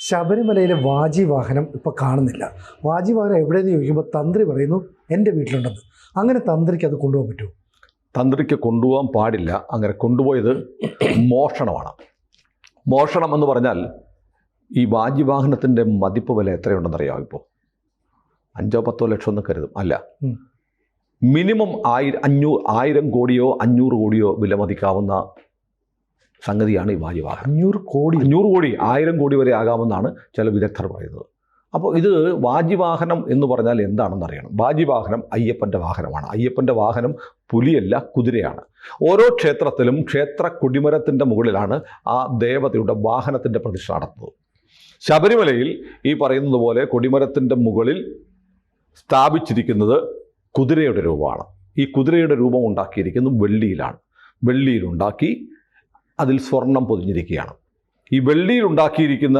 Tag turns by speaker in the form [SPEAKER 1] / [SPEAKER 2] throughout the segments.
[SPEAKER 1] ശബരിമലയിലെ വാജിവാഹനം ഇപ്പോൾ കാണുന്നില്ല. വാജിവാഹനം എവിടെയെന്ന് ചോദിക്കുമ്പോൾ തന്ത്രി പറയുന്നു എൻ്റെ വീട്ടിലുണ്ടെന്ന്. അങ്ങനെ തന്ത്രിക്ക് അത് കൊണ്ടുപോകാൻ പറ്റുമോ?
[SPEAKER 2] തന്ത്രിക്ക് കൊണ്ടുപോകാൻ പാടില്ല. അങ്ങനെ കൊണ്ടുപോയത് മോഷണമാണ്. മോഷണം എന്ന് പറഞ്ഞാൽ ഈ വാജിവാഹനത്തിൻ്റെ മതിപ്പ് വില എത്രയുണ്ടെന്നറിയാമോ? ഇപ്പോൾ 5-10 ലക്ഷം എന്ന് കരുതും. അല്ല, മിനിമം 1000 കോടിയോ 500 കോടിയോ വില മതിക്കാവുന്ന സംഗതിയാണ് ഈ വാജിവാഹനം.
[SPEAKER 1] 500 കോടി
[SPEAKER 2] 1000 കോടി വരെ ആകാമെന്നാണ് ചില വിദഗ്ധർ പറയുന്നത്. അപ്പോൾ ഇത് വാജിവാഹനം എന്ന് പറഞ്ഞാൽ എന്താണെന്ന് അറിയണം. വാജിവാഹനം അയ്യപ്പൻ്റെ വാഹനമാണ്. അയ്യപ്പൻ്റെ വാഹനം പുലിയല്ല, കുതിരയാണ്. ഓരോ ക്ഷേത്രത്തിലും ക്ഷേത്ര കൊടിമരത്തിൻ്റെ മുകളിലാണ് ആ ദേവതയുടെ വാഹനത്തിൻ്റെ പ്രതിഷ്ഠ നടത്തുന്നത്. ശബരിമലയിൽ ഈ പറയുന്നത് പോലെ കൊടിമരത്തിൻ്റെ മുകളിൽ സ്ഥാപിച്ചിരിക്കുന്നത് കുതിരയുടെ രൂപമാണ്. ഈ കുതിരയുടെ രൂപം ഉണ്ടാക്കിയിരിക്കുന്നത് വെള്ളിയിലാണ്. വെള്ളിയിലുണ്ടാക്കി അതിൽ സ്വർണം പൊതിഞ്ഞിരിക്കുകയാണ്. ഈ വെള്ളിയിലുണ്ടാക്കിയിരിക്കുന്ന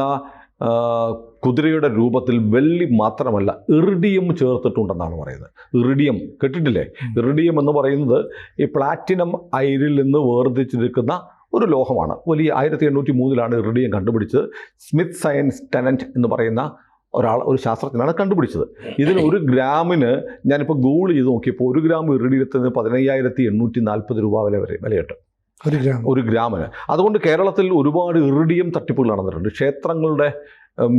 [SPEAKER 2] കുതിരയുടെ രൂപത്തിൽ വെള്ളി മാത്രമല്ല ഇറിഡിയം ചേർത്തിട്ടുണ്ടെന്നാണ് പറയുന്നത്. ഇറിഡിയം കേട്ടിട്ടില്ലേ? ഇറിഡിയം എന്ന് പറയുന്നത് ഈ പ്ലാറ്റിനം അയിരിൽ നിന്ന് വേർതിരിച്ചെടുക്കുന്ന ഒരു ലോഹമാണ്. വലിയ 1803 ഇറിഡിയം കണ്ടുപിടിച്ചത്. സ്മിത്ത് സയൻസ് ടെനന്റ് എന്ന് പറയുന്ന ഒരു ശാസ്ത്രജ്ഞനാണ് കണ്ടുപിടിച്ചത്. ഇതിന് 1 ഗ്രാമിന് ഞാനിപ്പോൾ ഗൂഗിൾ ചെയ്ത് നോക്കിയപ്പോൾ 1 ഗ്രാം ഇറിഡിയത്തിന് 15,840 രൂപ വില കിട്ടും. 1 ഗ്രാമിന്. അതുകൊണ്ട് കേരളത്തിൽ ഒരുപാട് ഇറിഡിയം തട്ടിപ്പുകൾ നടന്നിട്ടുണ്ട്. ക്ഷേത്രങ്ങളുടെ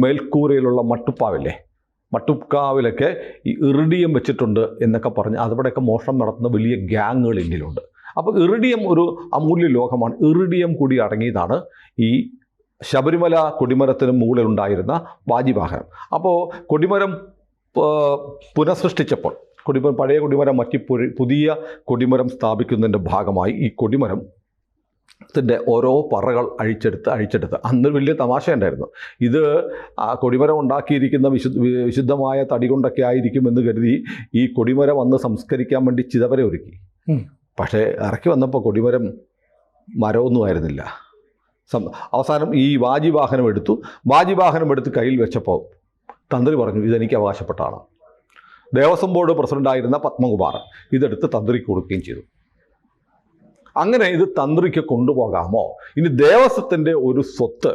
[SPEAKER 2] മേൽക്കൂരയിലുള്ള മട്ടുപ്പാവില്ലേ, മട്ടുക്കാവിലൊക്കെ ഈ ഇറിഡിയം വെച്ചിട്ടുണ്ട് എന്നൊക്കെ പറഞ്ഞ് അവിടെയൊക്കെ മോഷണം നടത്തുന്ന വലിയ ഗ്യാങ്ങുകൾ ഇന്ത്യയിലുണ്ട്. അപ്പോൾ ഇറിഡിയം ഒരു അമൂല്യ ലോഹമാണ്. ഇറിഡിയം കൂടി അടങ്ങിയതാണ് ഈ ശബരിമല കൊടിമരത്തിന് മുകളിലുണ്ടായിരുന്ന വാജിവാഹനം. അപ്പോൾ കൊടിമരം പുനഃസൃഷ്ടിച്ചപ്പോൾ പഴയ കൊടിമരം മാറ്റി പുതിയ കൊടിമരം സ്ഥാപിക്കുന്നതിൻ്റെ ഭാഗമായി ഈ കൊടിമരത്തിൻ്റെ ഓരോ പറകൾ അഴിച്ചെടുത്ത് അന്ന് വലിയ തമാശ ഉണ്ടായിരുന്നു. ഇത് കൊടിമരം ഉണ്ടാക്കിയിരിക്കുന്ന വിശുദ്ധമായ തടി കൊണ്ടൊക്കെ ആയിരിക്കുമെന്ന് കരുതി ഈ കൊടിമരം അന്ന് സംസ്കരിക്കാൻ വേണ്ടി ചിതവര ഒരുക്കി. പക്ഷേ ഇറക്കി വന്നപ്പോൾ കൊടിമരം മരമൊന്നും ആയിരുന്നില്ല. അവസാനം ഈ വാജിവാഹനം എടുത്ത് കയ്യിൽ വെച്ചപ്പോൾ തന്ത്രി പറഞ്ഞു ഇതെനിക്ക് അവകാശപ്പെട്ടാണ്. ദേവസ്വം ബോർഡ് പ്രസിഡൻ്റായിരുന്ന പത്മകുമാർ ഇതെടുത്ത് തന്ത്രിക്ക് കൊടുക്കുകയും ചെയ്തു. അങ്ങനെ ഇത് തന്ത്രിക്ക് കൊണ്ടുപോകാമോ? ഇനി ദേവസ്വത്തിൻ്റെ ഒരു സ്വത്ത്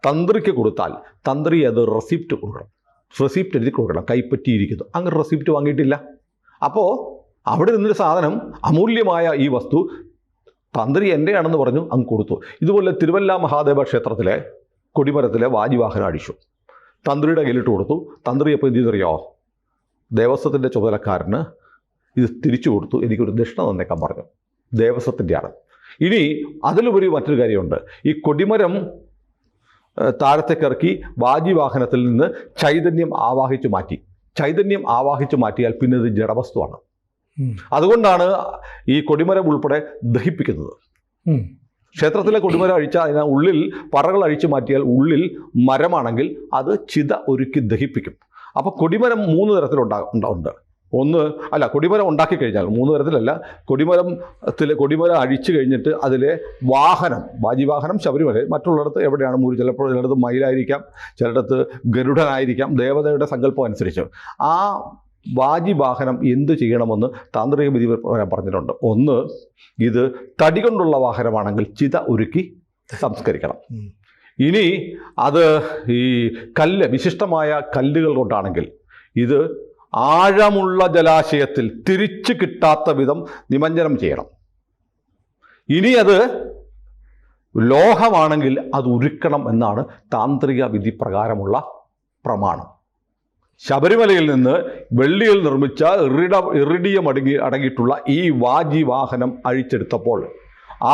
[SPEAKER 2] തന്ത്രിക്ക് കൊടുത്താൽ തന്ത്രി അത് റെസിപ്റ്റ് എഴുതി കൊടുക്കണം. കൈപ്പറ്റിയിരിക്കുന്നു. അങ്ങനെ റെസിപ്റ്റ് വാങ്ങിയിട്ടില്ല. അപ്പോൾ അവിടെ നിന്നൊരു സാധനം, അമൂല്യമായ ഈ വസ്തു തന്ത്രി എൻ്റെയാണെന്ന് പറഞ്ഞു അങ്ങ് കൊടുത്തു. ഇതുപോലെ തിരുവല്ല മഹാദേവ ക്ഷേത്രത്തിലെ കൊടിമരത്തിലെ വാജിവാഹനം അഴിച്ചു, തന്ത്രിയുടെ കയ്യിലിട്ട് കൊടുത്തു. തന്ത്രി അപ്പോൾ എന്ത് ചെയ്തറിയോ? ദേവസ്വത്തിൻ്റെ ചുമതലക്കാരന് ഇത് തിരിച്ചു കൊടുത്തു. എനിക്കൊരു ദക്ഷിണ തന്നേക്കാൻ പറഞ്ഞു. ദേവസ്വത്തിൻ്റെയാണ്. ഇനി അതിലുപരി മറ്റൊരു കാര്യമുണ്ട്. ഈ കൊടിമരം താഴത്തേക്കിറക്കി വാജിവാഹനത്തിൽ നിന്ന് ചൈതന്യം ആവാഹിച്ചു മാറ്റിയാൽ പിന്നെ ഇത് ജഡവസ്തുവാണ്. അതുകൊണ്ടാണ് ഈ കൊടിമരം ഉൾപ്പെടെ ദഹിപ്പിക്കുന്നത്. ക്ഷേത്രത്തിലെ കൊടിമരം അഴിച്ചാൽ അതിന് ഉള്ളിൽ പറകൾ അഴിച്ചു മാറ്റിയാൽ ഉള്ളിൽ മരമാണെങ്കിൽ അത് ചിത ഒരുക്കി ദഹിപ്പിക്കും. അപ്പോൾ കൊടിമരം 3 തരത്തിലുണ്ട്. കൊടിമരം ഉണ്ടാക്കി കഴിഞ്ഞാൽ 3 തരത്തിലല്ല. കൊടിമരം അഴിച്ചു കഴിഞ്ഞിട്ട് അതിലെ വാജിവാഹനം ശബരിമല, മറ്റുള്ളിടത്ത് എവിടെയാണ് ചിലപ്പോൾ ചിലയിടത്ത് മയിലായിരിക്കാം, ചിലയിടത്ത് ഗരുഡനായിരിക്കാം, ദേവതയുടെ സങ്കല്പം അനുസരിച്ച്. ആ വാജിവാഹനം എന്ത് ചെയ്യണമെന്ന് താന്ത്രിക വിധി പറഞ്ഞിട്ടുണ്ട്. 1, ഇത് തടി കൊണ്ടുള്ള വാഹനമാണെങ്കിൽ ചിത ഒരുക്കി സംസ്കരിക്കണം. ഇനി അത് ഈ വിശിഷ്ടമായ കല്ലുകൾ കൊണ്ടാണെങ്കിൽ ഇത് ആഴമുള്ള ജലാശയത്തിൽ തിരിച്ചു കിട്ടാത്ത വിധം നിമഞ്ജനം ചെയ്യണം. ഇനി അത് ലോഹമാണെങ്കിൽ അത് ഉരുക്കണം എന്നാണ് താന്ത്രിക വിധി പ്രകാരമുള്ള പ്രമാണം. ശബരിമലയിൽ നിന്ന് വെള്ളിയിൽ നിർമ്മിച്ച ഇറിഡിയം അടങ്ങിയിട്ടുള്ള ഈ വാജിവാഹനം അഴിച്ചെടുത്തപ്പോൾ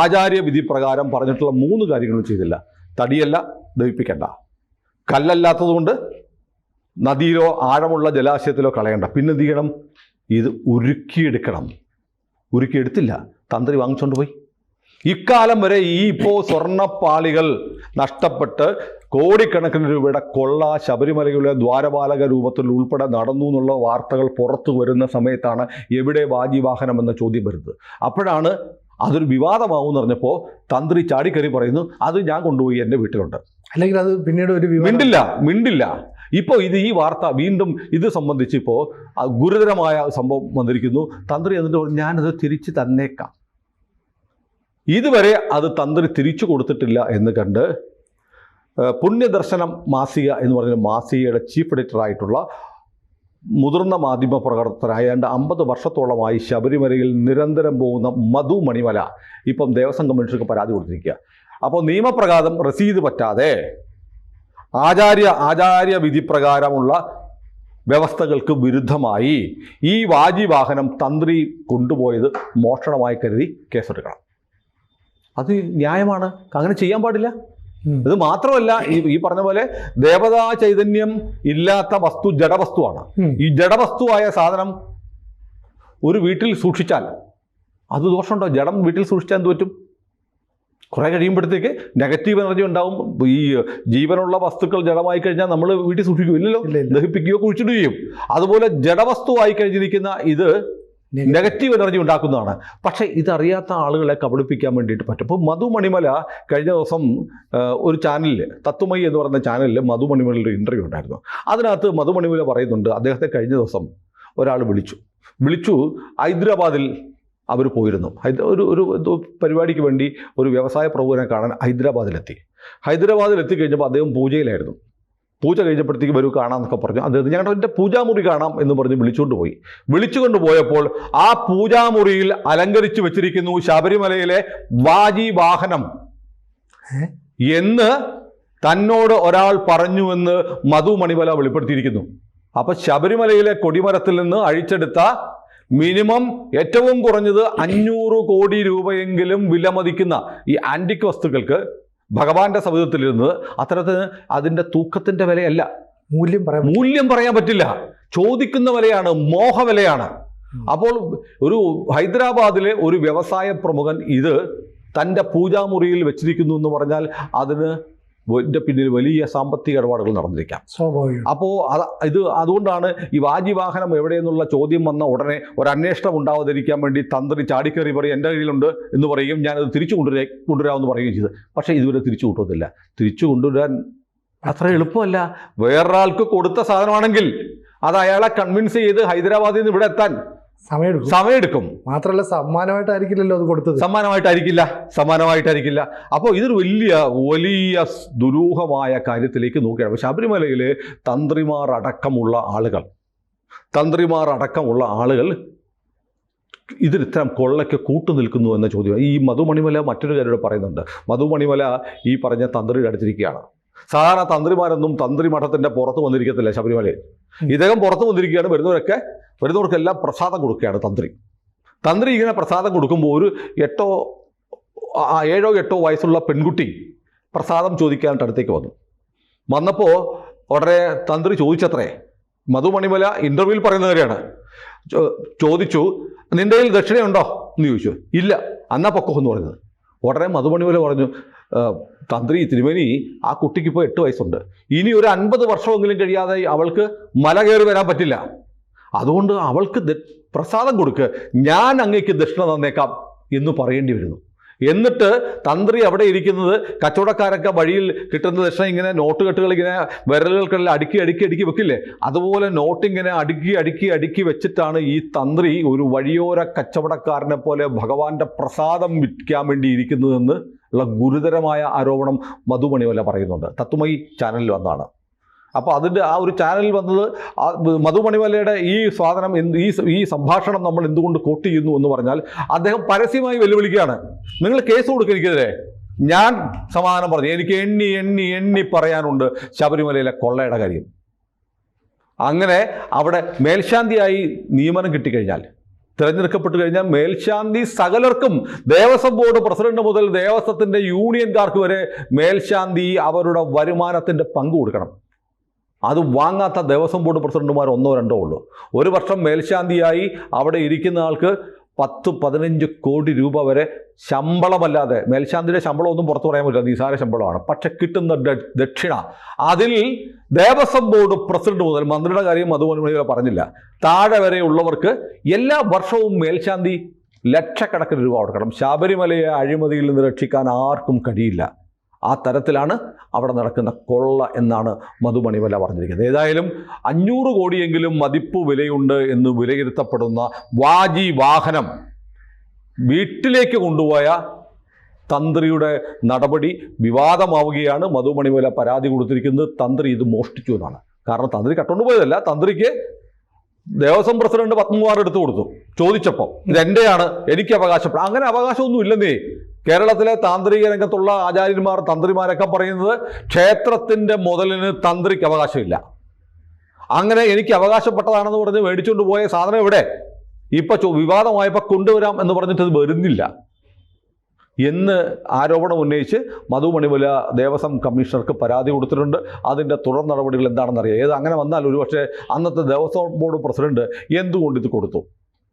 [SPEAKER 2] ആചാര്യവിധി പ്രകാരം പറഞ്ഞിട്ടുള്ള 3 കാര്യങ്ങളും ചെയ്തില്ല. തടിയല്ല, ദഹിപ്പിക്കണ്ട. കല്ലല്ലാത്തതുകൊണ്ട് നദിയിലോ ആഴമുള്ള ജലാശയത്തിലോ കളയണ്ട. പിന്നെ എന്ത് ചെയ്യണം? ഇത് ഉരുക്കിയെടുത്തില്ല. തന്ത്രി വാങ്ങിച്ചുകൊണ്ട് പോയി. ഇക്കാലം വരെ ഇപ്പോൾ സ്വർണ്ണപ്പാളികൾ നഷ്ടപ്പെട്ട് കോടിക്കണക്കിന് രൂപയുടെ കൊള്ള ശബരിമലയിലെ ദ്വാരപാലക രൂപത്തിൽ ഉൾപ്പെടെ നടന്നു എന്നുള്ള വാർത്തകൾ പുറത്തു വരുന്ന സമയത്താണ് എവിടെ വാജിവാഹനം എന്ന ചോദ്യം വരുന്നത്. അപ്പോഴാണ് അതൊരു വിവാദമാകുമെന്ന് പറഞ്ഞപ്പോൾ തന്ത്രി ചാടിക്കറി പറയുന്നു അത് ഞാൻ കൊണ്ടുപോയി എൻ്റെ വീട്ടിലുണ്ട്.
[SPEAKER 1] അല്ലെങ്കിൽ അത് പിന്നീട് ഒരു
[SPEAKER 2] മിണ്ടില്ല. ഇപ്പോൾ ഈ വാർത്ത വീണ്ടും ഇത് സംബന്ധിച്ച് ഇപ്പോൾ ഗുരുതരമായ സംഭവം വന്നിരിക്കുന്നു. തന്ത്രി എന്നിട്ട് ഞാനത് തിരിച്ച് തന്നേക്കാം. ഇതുവരെ അത് തന്ത്രി തിരിച്ചു കൊടുത്തിട്ടില്ല എന്ന് കണ്ട് പുണ്യദർശനം മാസിക എന്ന് പറയുന്ന മാസികയുടെ ചീഫ് എഡിറ്ററായിട്ടുള്ള മുതിർന്ന മാധ്യമ പ്രവർത്തകരായ 50 വർഷത്തോളമായി ശബരിമലയിൽ നിരന്തരം പോകുന്ന മധു മണിമല ഇപ്പം ദേവസ്വം കമ്മീഷണർക്ക് പരാതി കൊടുത്തിരിക്കുക. അപ്പോൾ നിയമപ്രകാരം രസീത് പറ്റാതെ ആചാര്യ വിധി പ്രകാരമുള്ള വ്യവസ്ഥകൾക്ക് വിരുദ്ധമായി ഈ വാജിവാഹനം തന്ത്രി കൊണ്ടുപോയത് മോഷണമായി കരുതി കേസെടുക്കണം. അത് ന്യായമാണ്, അങ്ങനെ ചെയ്യാൻ പാടില്ല. ഇത് മാത്രമല്ല, ഈ പറഞ്ഞ പോലെ ദേവതാ ചൈതന്യം ഇല്ലാത്ത വസ്തു ജഡവസ്തുവാണ്. ഈ ജഡവസ്തുവായ സാധനം ഒരു വീട്ടിൽ സൂക്ഷിച്ചാൽ അത് ദോഷമുണ്ടോ? ജഡം വീട്ടിൽ സൂക്ഷിച്ചാൽ എന്ത് പറ്റും? കുറേ കഴിയുമ്പോഴത്തേക്ക് നെഗറ്റീവ് എനർജി ഉണ്ടാവും. ഈ ജീവനുള്ള വസ്തുക്കൾ ജഡമായി കഴിഞ്ഞാൽ നമ്മൾ വീട്ടിൽ സൂക്ഷിക്കുമില്ലല്ലോ, ദഹിപ്പിക്കുകയോ കുഴിച്ചിടുകയും. അതുപോലെ ജഡവസ്തുവായി കഴിഞ്ഞിരിക്കുന്ന ഇത് നെഗറ്റീവ് എനർജി ഉണ്ടാക്കുന്നതാണ്. പക്ഷേ ഇതറിയാത്ത ആളുകളെ കബളിപ്പിക്കാൻ വേണ്ടിയിട്ട് പറ്റും. ഇപ്പോൾ മധു മണിമല കഴിഞ്ഞ ദിവസം ഒരു ചാനലിൽ, തത്വമയി എന്ന് പറയുന്ന ചാനലിൽ മധു മണിമലയുടെ ഇൻ്റർവ്യൂ ഉണ്ടായിരുന്നു. അതിനകത്ത് മധു മണിമല പറയുന്നുണ്ട്, അദ്ദേഹത്തെ കഴിഞ്ഞ ദിവസം ഒരാൾ വിളിച്ചു ഹൈദരാബാദിൽ അവർ പോയിരുന്നു. ഒരു പരിപാടിക്ക് വേണ്ടി ഒരു വ്യവസായ പ്രമുഖനെ കാണാൻ ഹൈദരാബാദിലെത്തി കഴിഞ്ഞപ്പോൾ അദ്ദേഹം പൂജയിലായിരുന്നു. പൂജ കഴിഞ്ഞപ്പോഴത്തേക്ക് വരൂ കാണാമെന്നൊക്കെ പറഞ്ഞു. അദ്ദേഹം ഞങ്ങളുടെ പൂജാമുറി കാണാം എന്ന് പറഞ്ഞ് വിളിച്ചുകൊണ്ട് പോയപ്പോൾ ആ പൂജാമുറിയിൽ അലങ്കരിച്ചു വെച്ചിരിക്കുന്നു ശബരിമലയിലെ വാജിവാഹനം എന്ന് തന്നോട് ഒരാൾ പറഞ്ഞുവെന്ന് മധു മണിമല വെളിപ്പെടുത്തിയിരിക്കുന്നു. അപ്പൊ ശബരിമലയിലെ കൊടിമരത്തിൽ നിന്ന് അഴിച്ചെടുത്ത മിനിമം ഏറ്റവും കുറഞ്ഞത് 500 കോടി രൂപയെങ്കിലും വിലമതിക്കുന്ന ഈ ആന്റിക് വസ്തുക്കൾക്ക് ഭഗവാന്റെ സവിധത്തിലിരുന്നത് അത്തരത്തിന് അതിൻ്റെ തൂക്കത്തിൻ്റെ വിലയല്ല, മൂല്യം പറയാൻ പറ്റില്ല. ചോദിക്കുന്ന വിലയാണ്, മോഹവിലയാണ്. അപ്പോൾ ഒരു ഹൈദരാബാദിലെ ഒരു വ്യവസായ പ്രമുഖൻ ഇത് തൻ്റെ പൂജാമുറിയിൽ വെച്ചിരിക്കുന്നു എന്ന് പറഞ്ഞാൽ അതിന് പിന്നിൽ വലിയ സാമ്പത്തിക ഇടപാടുകൾ നടന്നിരിക്കാം. അപ്പോൾ അതുകൊണ്ടാണ് ഈ വാജിവാഹനം എവിടെയെന്നുള്ള ചോദ്യം വന്ന ഉടനെ ഒരു അന്വേഷണം ഉണ്ടാവാതിരിക്കാൻ വേണ്ടി തന്ത്രി ചാടിക്കയറി പറയും എൻ്റെ കയ്യിലുണ്ട് എന്ന് പറയും, ഞാനത് തിരിച്ചു കൊണ്ടുവരാമെന്ന് പറയുകയും ചെയ്തു. പക്ഷേ ഇതുവരെ തിരിച്ചു കൊണ്ടുവന്നില്ല. തിരിച്ചു കൊണ്ടുവരാൻ അത്ര എളുപ്പമല്ല. വേറൊരാൾക്ക് കൊടുത്ത സാധനമാണെങ്കിൽ അത് അയാളെ കൺവിൻസ് ചെയ്ത് ഹൈദരാബാദിൽ നിന്ന് ഇവിടെ എത്താൻ സമയമെടുക്കും.
[SPEAKER 1] മാത്രമല്ല സമ്മാനമായിട്ടായിരിക്കില്ലല്ലോ അത് കൊടുത്തത്.
[SPEAKER 2] സമ്മാനമായിട്ടായിരിക്കില്ല. അപ്പോൾ ഇതൊരു വലിയ ദുരൂഹമായ കാര്യത്തിലേക്ക് നോക്കുകയാണ്. ശബരിമലയിൽ തന്ത്രിമാർ അടക്കമുള്ള ആളുകൾ ഇതിന് ഇത്തരം കൊള്ളയ്ക്ക് കൂട്ടുനിൽക്കുന്നു എന്ന ചോദ്യം ഈ മധു മണിമല മറ്റൊരു കാര്യത്തോട് പറയുന്നുണ്ട്. മധു മണിമല ഈ പറഞ്ഞ തന്ത്രിയുടെ അടുത്തിരിക്കുകയാണ്. സാധാരണ തന്ത്രിമാരൊന്നും തന്ത്രി മഠത്തിൻ്റെ പുറത്ത് വന്നിരിക്കത്തില്ല ശബരിമലയിൽ. ഇദ്ദേഹം പുറത്ത് വന്നിരിക്കുകയാണ്. വരുന്നവർക്കെല്ലാം പ്രസാദം കൊടുക്കുകയാണ് തന്ത്രി ഇങ്ങനെ പ്രസാദം കൊടുക്കുമ്പോൾ ഒരു 7 8 വയസ്സുള്ള പെൺകുട്ടി പ്രസാദം ചോദിക്കാനായിട്ട് അടുത്തേക്ക് വന്നപ്പോൾ ഉടനെ തന്ത്രി ചോദിച്ചത്രേ. മധു മണിമല ഇൻ്റർവ്യൂവിൽ പറയുന്ന കാര്യമാണ്. ചോദിച്ചു, നിൻ്റെ കയ്യിൽ ദക്ഷിണയുണ്ടോ എന്ന് ചോദിച്ചു. ഇല്ല. അന്നാ പൊക്കോ എന്ന് പറയുന്നത്. ഉടനെ മധു മണിമല പറഞ്ഞു, തന്ത്രി തിരുമേനി, ആ കുട്ടിക്ക് ഇപ്പോൾ 8 വയസ്സുണ്ട്. ഇനി ഒരു 50 വർഷമെങ്കിലും കഴിയാതെ അവൾക്ക് മല കയറി വരാൻ പറ്റില്ല. അതുകൊണ്ട് അവൾക്ക് പ്രസാദം കൊടുക്ക്, ഞാൻ അങ്ങേക്ക് ദക്ഷിണ തന്നേക്കാം എന്ന് പറയേണ്ടി വരുന്നു. എന്നിട്ട് തന്ത്രി അവിടെ ഇരിക്കുന്നത്, കച്ചവടക്കാരൊക്കെ വഴിയിൽ കിട്ടുന്ന ദക്ഷിണ ഇങ്ങനെ നോട്ടുകെട്ടുകൾ ഇങ്ങനെ വിരലുകൾക്കെല്ലാം അടുക്കി വെക്കില്ലേ, അതുപോലെ നോട്ടിങ്ങനെ അടുക്കി വെച്ചിട്ടാണ് ഈ തന്ത്രി ഒരു വഴിയോര കച്ചവടക്കാരനെ പോലെ ഭഗവാന്റെ പ്രസാദം വിൽക്കാൻ വേണ്ടി ഇരിക്കുന്നതെന്ന് ഉള്ള ഗുരുതരമായ ആരോപണം മധു മണിമല പറയുന്നുണ്ട്. തത്വമയി ചാനലിൽ വന്നതാണ്. അപ്പോൾ അതിൻ്റെ ആ ഒരു ചാനലിൽ വന്നത് മധു മണിമലയുടെ ഈ സാധനം ഈ സംഭാഷണം നമ്മൾ എന്തുകൊണ്ട് കോട്ട് ചെയ്യുന്നു എന്ന് പറഞ്ഞാൽ അദ്ദേഹം പരസ്യമായി വെല്ലുവിളിക്കുകയാണ്. നിങ്ങൾ കേസ് കൊടുക്കരുതെതിരെ. ഞാൻ സമാധാനം പറഞ്ഞു, എനിക്ക് എണ്ണി പറയാനുണ്ട് ശബരിമലയിലെ കൊള്ളയുടെ കാര്യം. അങ്ങനെ അവിടെ മേൽശാന്തിയായി നിയമനം കിട്ടിക്കഴിഞ്ഞാൽ, തിരഞ്ഞെടുക്കപ്പെട്ടു കഴിഞ്ഞാൽ മേൽശാന്തി സകലർക്കും, ദേവസ്വം ബോർഡ് പ്രസിഡന്റ് മുതൽ ദേവസ്വത്തിൻ്റെ യൂണിയൻകാർക്ക് വരെ മേൽശാന്തി അവരുടെ വരുമാനത്തിൻ്റെ പങ്ക് കൊടുക്കണം. അത് വാങ്ങാത്ത ദേവസ്വം ബോർഡ് പ്രസിഡന്റുമാർ 1 2 ഉള്ളൂ. ഒരു വർഷം മേൽശാന്തിയായി അവിടെ ഇരിക്കുന്ന ആൾക്ക് 10-15 കോടി രൂപ വരെ ശമ്പളമല്ലാതെ, മേൽശാന്തിയുടെ ശമ്പളം ഒന്നും പുറത്തു പറയാൻ പറ്റില്ല, നിസാര ശമ്പളമാണ്. പക്ഷെ കിട്ടുന്ന ദക്ഷിണ, അതിൽ ദേവസ്വം ബോർഡ് പ്രസിഡന്റ് മുതൽ, മന്ത്രിയുടെ കാര്യം മധുമണിമല പറഞ്ഞില്ല, താഴെ വരെയുള്ളവർക്ക് എല്ലാ വർഷവും മേൽശാന്തി ലക്ഷക്കണക്കിന് രൂപ കൊടുക്കണം. ശബരിമലയെ അഴിമതിയിൽ നിന്ന് രക്ഷിക്കാൻ ആർക്കും കഴിയില്ല. ആ തരത്തിലാണ് അവിടെ നടക്കുന്ന കൊള്ള എന്നാണ് മധു മണിമല പറഞ്ഞിരിക്കുന്നത്. ഏതായാലും 500 കോടിയെങ്കിലും മതിപ്പ് വിലയുണ്ട് എന്ന് വിലയിരുത്തപ്പെടുന്ന വാജിവാഹനം വീട്ടിലേക്ക് കൊണ്ടുപോയ തന്ത്രിയുടെ നടപടി വിവാദമാവുകയാണ്. മധു മണിമേല പരാതി കൊടുത്തിരിക്കുന്നത് തന്ത്രി ഇത് മോഷ്ടിച്ചു എന്നാണ്. കാരണം തന്ത്രി കട്ടുകൊണ്ട് പോയതല്ല, തന്ത്രിക്ക് ദേവസ്വം പ്രസിഡന്റ് 13,000 എടുത്തു കൊടുത്തു ചോദിച്ചപ്പോൾ. ഇതെന്റെയാണ്, എനിക്ക് അവകാശപ്പെടാം. അങ്ങനെ അവകാശമൊന്നും ഇല്ലെന്നേ. കേരളത്തിലെ താന്ത്രിക രംഗത്തുള്ള ആചാര്യന്മാർ, തന്ത്രിമാരൊക്കെ പറയുന്നത് ക്ഷേത്രത്തിന്റെ മുതലിന് തന്ത്രിക്ക് അവകാശമില്ല. അങ്ങനെ എനിക്ക് അവകാശപ്പെട്ടതാണെന്ന് പറഞ്ഞ് മേടിച്ചുകൊണ്ട് പോയ സാധനം ഇവിടെ ഇപ്പൊ വിവാദമായപ്പോൾ കൊണ്ടുവരാം എന്ന് പറഞ്ഞിട്ട് ഇത് വരുന്നില്ല എന്ന് ആരോപണം ഉന്നയിച്ച് മധു മണിമേല ദേവസ്വം കമ്മീഷണർക്ക് പരാതി കൊടുത്തിട്ടുണ്ട്. അതിൻ്റെ തുടർ നടപടികൾ എന്താണെന്നറിയാം. ഏത് അങ്ങനെ വന്നാൽ ഒരുപക്ഷെ അന്നത്തെ ദേവസ്വം ബോർഡ് പ്രസിഡന്റ് എന്തുകൊണ്ട് ഇത് കൊടുത്തു,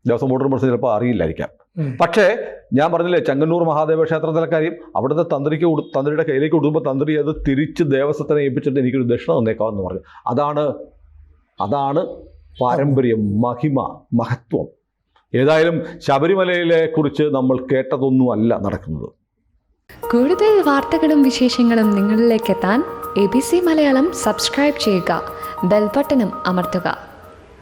[SPEAKER 2] ദേവസ്വം ബോർഡ് പ്രസിഡന്റ് ചിലപ്പോൾ അറിയില്ലായിരിക്കാം. പക്ഷേ ഞാൻ പറഞ്ഞില്ലേ, ചെങ്ങന്നൂർ മഹാദേവ ക്ഷേത്രത്തിലെ കാര്യം, അവിടുത്തെ തന്ത്രിയുടെ കയ്യിലേക്ക് കൊടുക്കുമ്പോൾ തന്ത്രി അത് തിരിച്ച് ദേവസ്വത്തിനെ ഏൽപ്പിച്ചിട്ട് എനിക്കൊരു ദക്ഷിണ തന്നേക്കാമെന്ന് പറഞ്ഞു. അതാണ് പാരമ്പര്യം, മഹിമ, മഹത്വം. ഏതായാലും ശബരിമലയിലെ കുറിച്ച് നമ്മൾ കേട്ടതൊന്നും അല്ല നടക്കുന്നത്.
[SPEAKER 3] കൂടുതൽ വാർത്തകളും വിശേഷങ്ങളും നിങ്ങളിലേക്ക് എത്താൻ ABC മലയാളം സബ്സ്ക്രൈബ് ചെയ്യുക, ബെൽ ബട്ടണും അമർത്തുക.